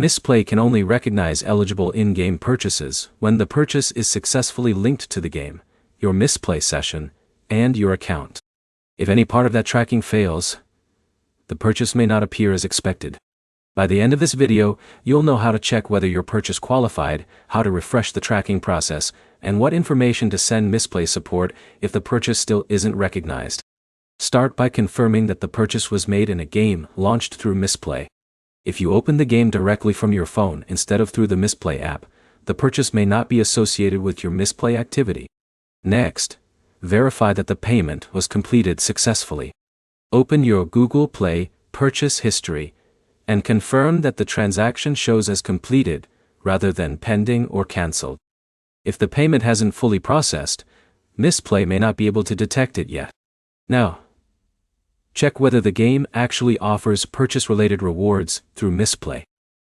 Mistplay can only recognize eligible in-game purchases when the purchase is successfully linked to the game, your Mistplay session, and your account. If any part of that tracking fails, the purchase may not appear as expected. By the end of this video, you'll know how to check whether your purchase qualified, how to refresh the tracking process, and what information to send Mistplay support if the purchase still isn't recognized. Start by confirming that the purchase was made in a game launched through Mistplay. If you open the game directly from your phone instead of through the Mistplay app, the purchase may not be associated with your Mistplay activity. Next, verify that the payment was completed successfully. Open your Google Play purchase history and confirm that the transaction shows as completed rather than pending or canceled. If the payment hasn't fully processed, Mistplay may not be able to detect it yet. Now, check whether the game actually offers purchase-related rewards through Mistplay.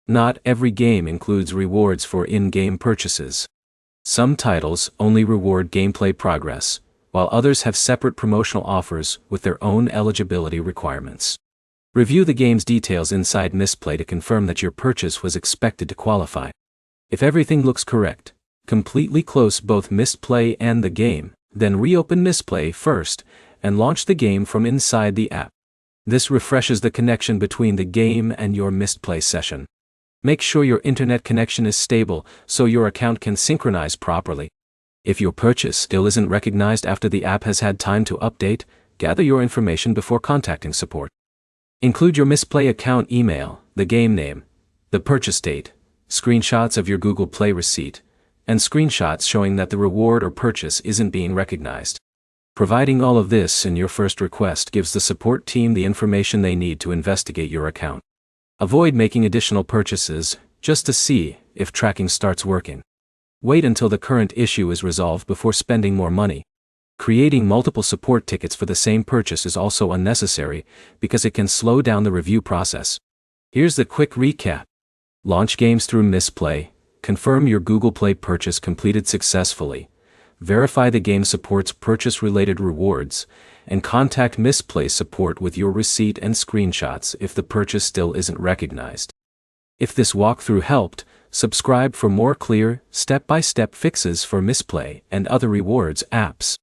Not every game includes rewards for in-game purchases. Some titles only reward gameplay progress, while others have separate promotional offers with their own eligibility requirements. Review the game's details inside Mistplay to confirm that your purchase was expected to qualify. If everything looks correct, completely close both Mistplay and the game, then reopen Mistplay first and launch the game from inside the app. This refreshes the connection between the game and your Mistplay session. Make sure your internet connection is stable so your account can synchronize properly. If your purchase still isn't recognized after the app has had time to update, gather your information before contacting support. Include your Mistplay account email, the game name, the purchase date, screenshots of your Google Play receipt, and screenshots showing that the reward or purchase isn't being recognized. Providing all of this in your first request gives the support team the information they need to investigate your account. Avoid making additional purchases just to see if tracking starts working. Wait until the current issue is resolved before spending more money. Creating multiple support tickets for the same purchase is also unnecessary because it can slow down the review process. Here's the quick recap. Launch games through Mistplay, confirm your Google Play purchase completed successfully, verify the game supports purchase-related rewards, and contact Mistplay support with your receipt and screenshots if the purchase still isn't recognized. If this walkthrough helped, subscribe for more clear, step-by-step fixes for Mistplay and other rewards apps.